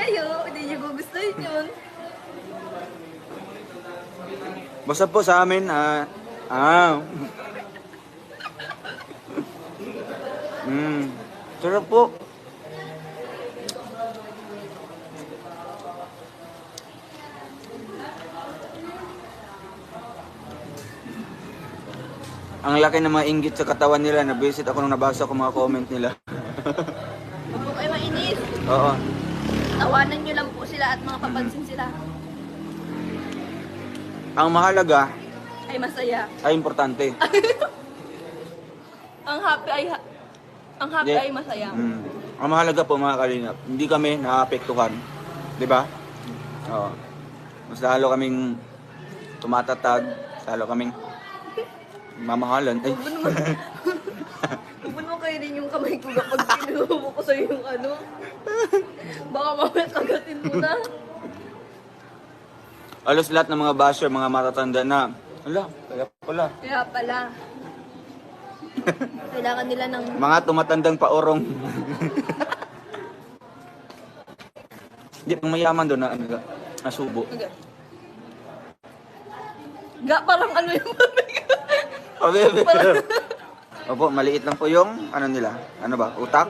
kayo. Hindi niyo gugustuhin yun. Basta po sa amin, sarap po. Ang laki ng mga inggit sa katawan nila. Nabisit ako nung nabasa ko mga comment nila. Huwag po kayo mainis. Oo. Tawanan niyo lang po sila at mga papansin sila. Ang mahalaga Ay masaya. ay importante. Ang happy ay Yeah. ay masaya. Ang mahalaga po mga kalingap, hindi kami naapektuhan. Di ba? Oo. Mas lalo kaming tumatatag, lalo kaming mamahalan. Ay. Huwag mo naman kayo din yung kamay ko kapag pinuho ko sa'yo yung ano. Baka mamaya kagatin mo na. Alos lahat ng mga basher, mga matatanda na, ala, kaya pala. Kaya pala. Kailangan nila ng... Mga tumatandang paorong. Hindi, pang mayaman doon na, nasubo. Parang ano yung mabigat. Opo, maliit lang po yung, ano nila, ano ba, utak?